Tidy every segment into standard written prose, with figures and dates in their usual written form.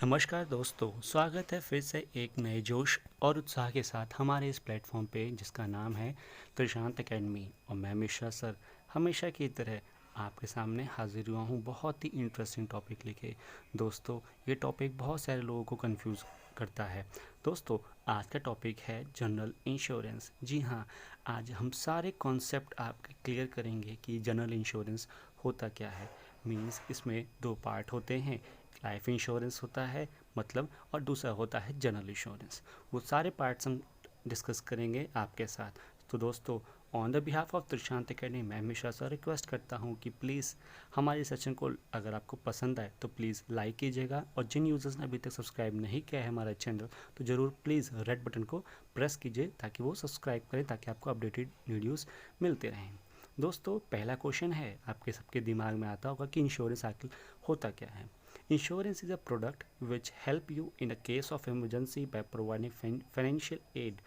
नमस्कार दोस्तों, स्वागत है फिर से एक नए जोश और उत्साह के साथ हमारे इस प्लेटफॉर्म पे जिसका नाम है त्रिशांत एकेडमी। और मैं मिश्रा सर हमेशा की तरह आपके सामने हाजिर हुआ हूँ बहुत ही इंटरेस्टिंग टॉपिक लेके। दोस्तों, ये टॉपिक बहुत सारे लोगों को कंफ्यूज करता है। दोस्तों, आज का टॉपिक है जनरल इंश्योरेंस। जी हाँ, आज हम सारे कॉन्सेप्ट आपके क्लियर करेंगे कि जनरल इंश्योरेंस होता क्या है। मीन्स इसमें दो पार्ट होते हैं, लाइफ इंश्योरेंस होता है मतलब, और दूसरा होता है जनरल इंश्योरेंस। वो सारे पार्ट्स हम डिस्कस करेंगे आपके साथ। तो दोस्तों, on the behalf of Trishant academy मैं हमेशा से रिक्वेस्ट करता हूँ कि प्लीज़ हमारे सेशन को अगर आपको पसंद आए तो प्लीज़ लाइक कीजिएगा, और जिन यूज़र्स ने अभी तक सब्सक्राइब नहीं किया है हमारा चैनल तो ज़रूर प्लीज़ रेड बटन को प्रेस कीजिए ताकि वो सब्सक्राइब करें, ताकि आपको अपडेटेड वीडियोज़ मिलते रहें। दोस्तों, पहला क्वेश्चन है आपके सबके दिमाग में आता होगा कि इंश्योरेंस आखिर होता क्या है। Insurance is a product which help you in a case of emergency by providing financial aid.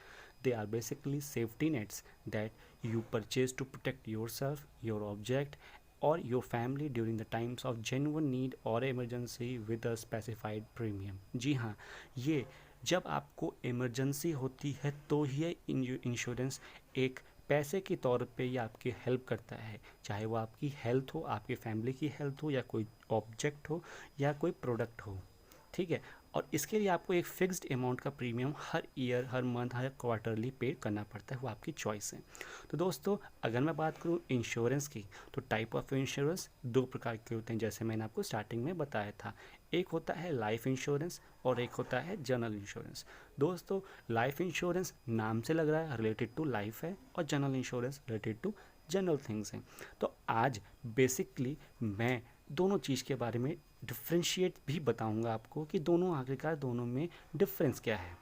They are basically safety nets that you purchase to protect yourself, your object, or your family during the times of genuine need or emergency with a specified premium. जी हाँ, ये जब आपको emergency होती है तो ही insurance एक पैसे के तौर पे ये आपकी हेल्प करता है, चाहे वो आपकी हेल्थ हो, आपकी फैमिली की हेल्थ हो, या कोई ऑब्जेक्ट हो, या कोई प्रोडक्ट हो। ठीक है, और इसके लिए आपको एक फिक्स्ड अमाउंट का प्रीमियम हर ईयर, हर मंथ, हर क्वार्टरली पे करना पड़ता है, वो आपकी चॉइस है। तो दोस्तों, अगर मैं बात करूँ इंश्योरेंस की, तो टाइप ऑफ इंश्योरेंस दो प्रकार के होते हैं, जैसे मैंने आपको स्टार्टिंग में बताया था। एक होता है लाइफ इंश्योरेंस और एक होता है जनरल इंश्योरेंस। दोस्तों, लाइफ इंश्योरेंस नाम से लग रहा है रिलेटेड टू लाइफ है, और general insurance related to general things हैं। तो आज बेसिकली मैं दोनों चीज़ के बारे में डिफ्रेंशिएट भी बताऊंगा आपको कि दोनों आखिरकार दोनों में डिफरेंस क्या है।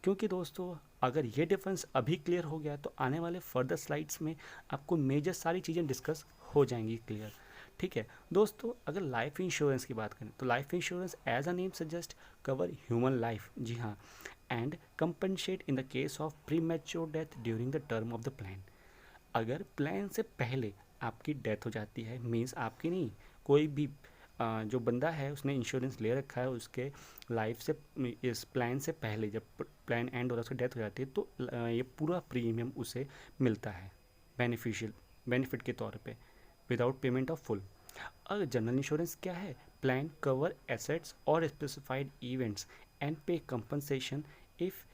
क्योंकि दोस्तों, अगर ये डिफरेंस अभी क्लियर हो गया तो आने वाले फर्दर स्लाइड्स में आपको मेजर सारी चीज़ें डिस्कस हो जाएंगी क्लियर। ठीक है दोस्तों, अगर लाइफ इंश्योरेंस की बात करें तो life insurance as a name suggest cover human life, जी हाँ, and compensate in the case of premature death during the term of the plan. अगर प्लान से पहले आपकी डेथ हो जाती है, मीन्स आपकी नहीं, कोई भी जो बंदा है उसने इंश्योरेंस ले रखा है, उसके लाइफ से, इस प्लान से पहले जब प्लान एंड हो रहा है, उसकी डेथ हो जाती है, तो ये पूरा प्रीमियम उसे मिलता है बेनिफिशियल बेनिफिट के तौर पे, विदाउट पेमेंट ऑफ फुल। और जनरल इंश्योरेंस क्या है? प्लान कवर एसेट्स और specified events and pay compensation if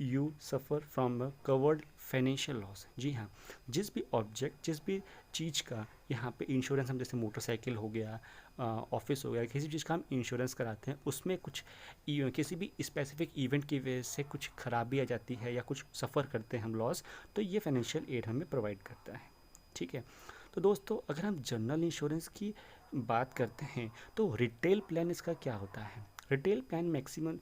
you suffer from a covered financial loss. जी हाँ, जिस भी ऑब्जेक्ट, जिस भी चीज़ का यहाँ पे इंश्योरेंस, हम जैसे मोटरसाइकिल हो गया, ऑफिस हो गया, किसी भी चीज़ का हम इंश्योरेंस कराते हैं, उसमें कुछ किसी भी स्पेसिफिक इवेंट की वजह से कुछ खराबी आ जाती है या कुछ सफ़र करते हैं हम लॉस, तो ये फाइनेंशियल एड हमें प्रोवाइड करता है। ठीक है, तो दोस्तों, अगर हम जनरल इंश्योरेंस की बात करते हैं तो रिटेल प्लान इसका क्या होता है? रिटेल प्लान मैक्सिमम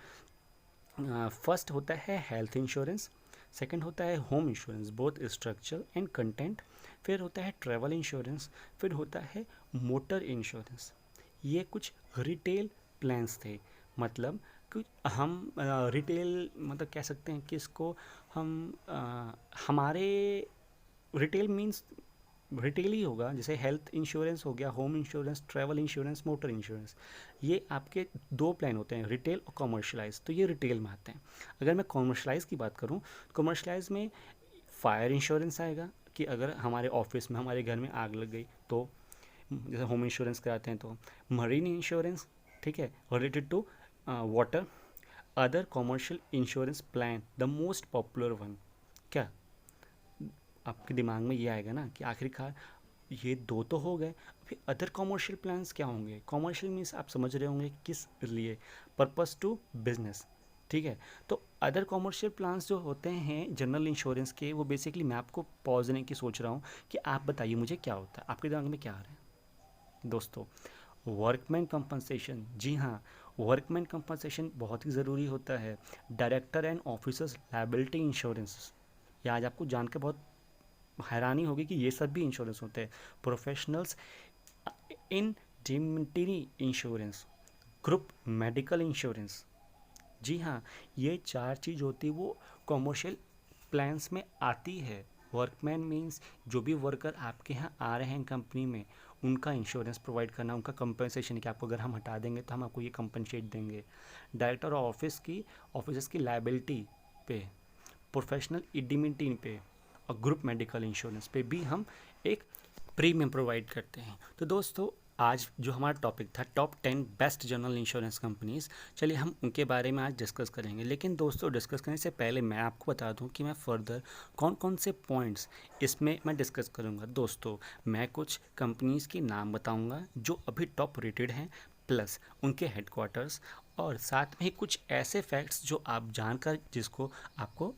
फर्स्ट होता है हेल्थ इंश्योरेंस, सेकंड होता है home insurance both structure and content, फिर होता है ट्रैवल इंश्योरेंस, फिर होता है मोटर इंश्योरेंस। ये कुछ रिटेल प्लान्स थे। मतलब कि हम रिटेल मतलब कह सकते हैं कि इसको हम हमारे रिटेल मीन्स रिटेल ही होगा, जैसे हेल्थ इंश्योरेंस हो गया, home insurance, travel insurance, motor insurance. ये आपके दो प्लान होते हैं, रिटेल और कॉमर्शलाइज, तो ये रिटेल में आते हैं। अगर मैं कॉमर्शलाइज की बात करूँ, कॉमर्शलाइज में फायर इंश्योरेंस आएगा कि अगर हमारे ऑफिस में, हमारे घर में आग लग गई तो, जैसे होम इंश्योरेंस कराते हैं तो मरीन इंश्योरेंस, ठीक है, related to water. Other commercial insurance plan the most popular one, क्या आपके दिमाग में ये आएगा ना कि आखिरकार ये दो तो हो गए, फिर अदर कॉमर्शियल प्लान्स क्या होंगे? कॉमर्शियल मीन्स आप समझ रहे होंगे किस लिए, पर्पस टू बिजनेस। ठीक है, तो अदर कॉमर्शियल प्लान्स जो होते हैं जनरल इंश्योरेंस के, वो बेसिकली मैं आपको पहुंचने की सोच रहा हूँ कि आप बताइए मुझे क्या होता है, आपके दिमाग में क्या आ रहा है? दोस्तों, वर्कमैन कंपनसेशन, जी हाँ, वर्कमैन कंपनसेशन बहुत ही ज़रूरी होता है। Director and officers liability insurance, ये आज आपको जानकर बहुत हैरानी होगी कि ये सब भी इंश्योरेंस होते हैं। Professionals indemnity insurance, group medical insurance, जी हाँ, ये चार चीज़ होती है वो कॉमर्शियल प्लान्स में आती है। वर्कमैन मीन्स जो भी वर्कर आपके यहाँ आ रहे हैं कंपनी में, उनका इंश्योरेंस प्रोवाइड करना, उनका कंपनसेशन कि आपको अगर हम हटा देंगे तो हम आपको ये कंपनसेट देंगे। डायरेक्टर ऑफिसर्स की लाइबिलिटी पे, प्रोफेशनल इंडिमिनिटी पे और ग्रुप मेडिकल इंश्योरेंस पे भी हम एक प्रीमियम प्रोवाइड करते हैं। तो दोस्तों आज जो हमारा टॉपिक था top 10 best general insurance companies, चलिए हम उनके बारे में आज डिस्कस करेंगे। लेकिन दोस्तों डिस्कस करने से पहले मैं आपको बता दूं कि मैं फर्दर कौन कौन से पॉइंट्स इसमें मैं डिस्कस करूंगा। दोस्तों मैं कुछ कंपनीज के नाम बताऊंगा जो अभी टॉप रेटेड हैं, प्लस उनके हेडक्वार्टर्स, और साथ में ही कुछ ऐसे फैक्ट्स जो आप जानकर जिसको आपको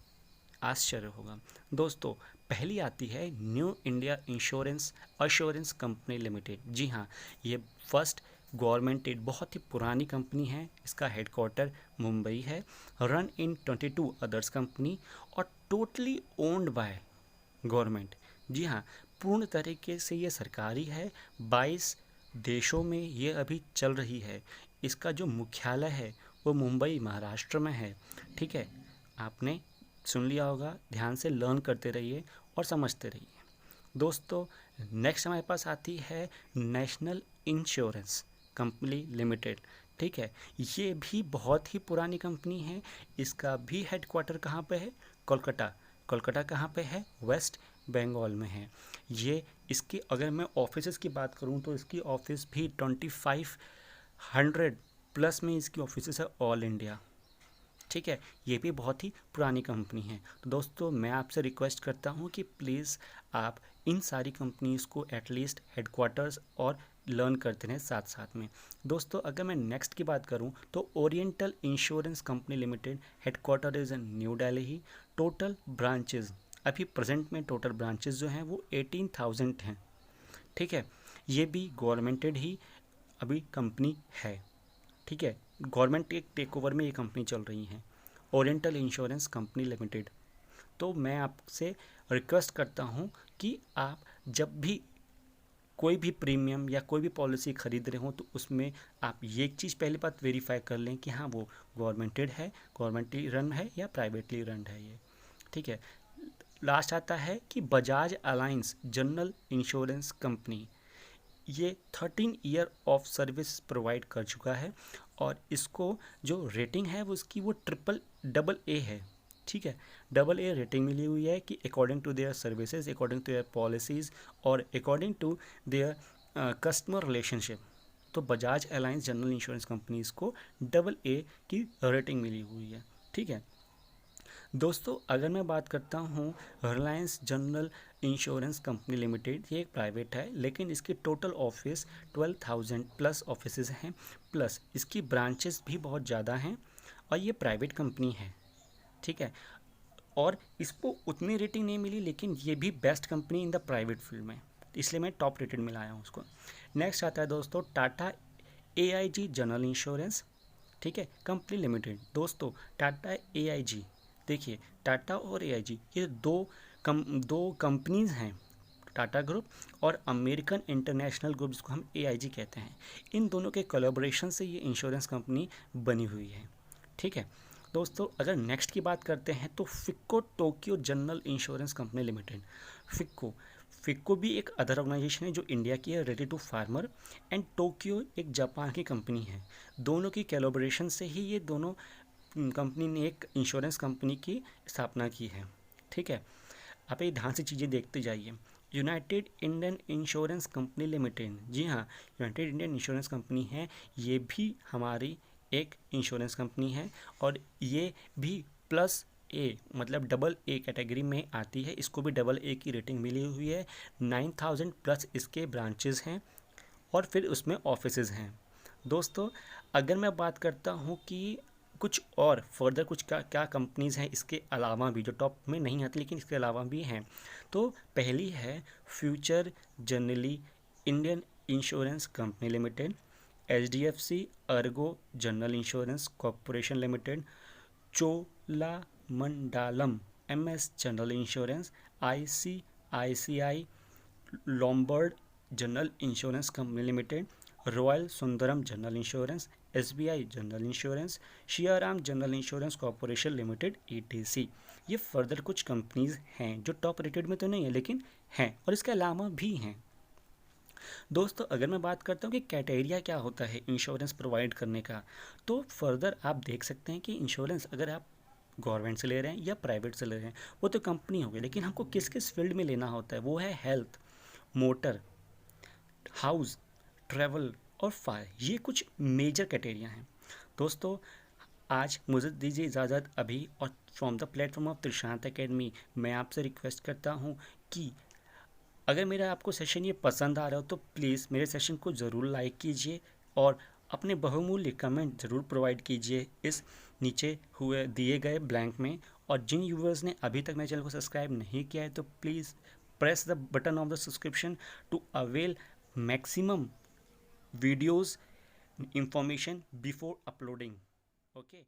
आश्चर्य होगा। दोस्तों पहली आती है New India insurance assurance company limited. जी हाँ, ये फर्स्ट गवर्नमेंटेड बहुत ही पुरानी कंपनी है। इसका हेडक्वार्टर मुंबई है, रन इन 22 अदर्स कंपनी और टोटली ओन्ड बाय गवर्नमेंट। जी हाँ, पूर्ण तरीके से ये सरकारी है। 22 देशों में ये अभी चल रही है। इसका जो मुख्यालय है वो मुंबई महाराष्ट्र में है। ठीक है, आपने सुन लिया होगा, ध्यान से लर्न करते रहिए और समझते रहिए। दोस्तों नेक्स्ट हमारे पास आती है नेशनल इंश्योरेंस कंपनी लिमिटेड। ठीक है, ये भी बहुत ही पुरानी कंपनी है। इसका भी हेडक्वार्टर कहाँ पे है? कोलकाता। कोलकाता कहाँ पे है? वेस्ट बंगाल में है। ये इसकी अगर मैं ऑफिसेस की बात करूँ तो इसकी ऑफिस भी 2500 प्लस में इसकी ऑफिसेस है ऑल इंडिया। ठीक है, ये भी बहुत ही पुरानी कंपनी है। तो दोस्तों मैं आपसे रिक्वेस्ट करता हूँ कि प्लीज़ आप इन सारी कंपनीज़ को एटलीस्ट हेडक्वार्टर्स और लर्न करते रहें साथ साथ में। दोस्तों अगर मैं नेक्स्ट की बात करूँ तो oriental insurance company limited, headquarter is in new Delhi. Total branches अभी प्रेजेंट में टोटल ब्रांचेज जो हैं वो 18,000 हैं। ठीक है, ये भी गवर्नमेंटेड ही अभी कंपनी है। ठीक है, गवर्नमेंट एक टेक ओवर में ये कंपनी चल रही है, ओरिएंटल इंश्योरेंस कंपनी लिमिटेड। तो मैं आपसे रिक्वेस्ट करता हूँ कि आप जब भी कोई भी प्रीमियम या कोई भी पॉलिसी खरीद रहे हो तो उसमें आप ये एक चीज़ पहली बात वेरीफाई कर लें कि हाँ वो गवर्नमेंटेड है, गवर्नमेंटली रन है या प्राइवेटली रन है ये। ठीक है, लास्ट आता है कि Bajaj Allianz general insurance company, ये 13 ईयर ऑफ सर्विस प्रोवाइड कर चुका है और इसको जो रेटिंग है वो इसकी वो AA है। ठीक है, AA रेटिंग मिली हुई है कि according to their services, according to their policies और according to their customer relationship. तो Bajaj Allianz general insurance companies को AA की रेटिंग मिली हुई है। ठीक है दोस्तों, अगर मैं बात करता हूँ Reliance general insurance company limited, ये एक प्राइवेट है लेकिन इसकी टोटल ऑफिस 12,000 प्लस ऑफिसेज हैं, प्लस इसकी ब्रांचेस भी बहुत ज़्यादा हैं और ये प्राइवेट कंपनी है। ठीक है, और इसको उतनी रेटिंग नहीं मिली लेकिन ये भी best company in the private field में, इसलिए मैं टॉप रेटेड में लाया हूँ उसको। नेक्स्ट आता है दोस्तों टाटा AIG जनरल इंश्योरेंस, ठीक है, कंपनी लिमिटेड। दोस्तों टाटा AIG, देखिए टाटा और AIG ये दो कंपनीज हैं, टाटा ग्रुप और अमेरिकन इंटरनेशनल ग्रुप जिसको हम AIG कहते हैं। इन दोनों के कोलैबोरेशन से ये इंश्योरेंस कंपनी बनी हुई है। ठीक है दोस्तों, अगर नेक्स्ट की बात करते हैं तो IFFCO Tokio general insurance company limited. IFFCO भी एक अदर ऑर्गेनाइजेशन है जो इंडिया की है, ready to farmer, and Tokio एक जापान की कंपनी है। दोनों की कोलैबोरेशन से ही ये दोनों कंपनी ने एक इंश्योरेंस कंपनी की स्थापना की है। ठीक है, आप ये ध्यान से चीज़ें देखते जाइए। United Indian insurance company limited, जी हाँ यूनाइटेड इंडियन इंश्योरेंस कंपनी है, ये भी हमारी एक इंश्योरेंस कंपनी है और ये भी +A मतलब AA कैटेगरी में आती है। इसको भी AA की रेटिंग मिली हुई है। 9,000 प्लस इसके ब्रांचेस हैं और फिर उसमें ऑफिसेज हैं। दोस्तों अगर मैं बात करता हूँ कि कुछ और फर्दर कुछ क्या कंपनीज़ हैं इसके अलावा भी जो टॉप में नहीं आती लेकिन इसके अलावा भी हैं, तो पहली है future generally Indian insurance company limited, HDFC Ergo general insurance corporation limited, Cholamandalam MS general insurance, ICICI Lombard general insurance company limited, royal Sundaram general insurance, SBI general insurance, Shriram general insurance corporation limited ETC। ये further कुछ companies हैं जो top rated में तो नहीं है लेकिन हैं, और इसके अलावा भी हैं। दोस्तों अगर मैं बात करता हूँ कि क्राइटेरिया क्या होता है इंश्योरेंस प्रोवाइड करने का, तो फर्दर आप देख सकते हैं कि इंश्योरेंस अगर आप गवर्नमेंट से ले रहे हैं या प्राइवेट से ले रहे हैं वो तो कंपनी हो गई, लेकिन हमको किस किस फील्ड में लेना होता है वो है हेल्थ, मोटर, हाउस, ट्रैवल और फायर। ये कुछ मेजर क्राइटेरिया हैं। दोस्तों आज मुझे दीजिए इजाज़त अभी, और from the platform of Trishant academy मैं आपसे रिक्वेस्ट करता हूँ कि अगर मेरा आपको सेशन ये पसंद आ रहा हो तो प्लीज़ मेरे सेशन को ज़रूर लाइक कीजिए और अपने बहुमूल्य कमेंट ज़रूर प्रोवाइड कीजिए इस नीचे हुए दिए गए ब्लैंक में। और जिन यूवर्स ने अभी तक मेरे चैनल को सब्सक्राइब नहीं किया है तो please press the button of the subscription to avail maximum videos information before uploading. Okay.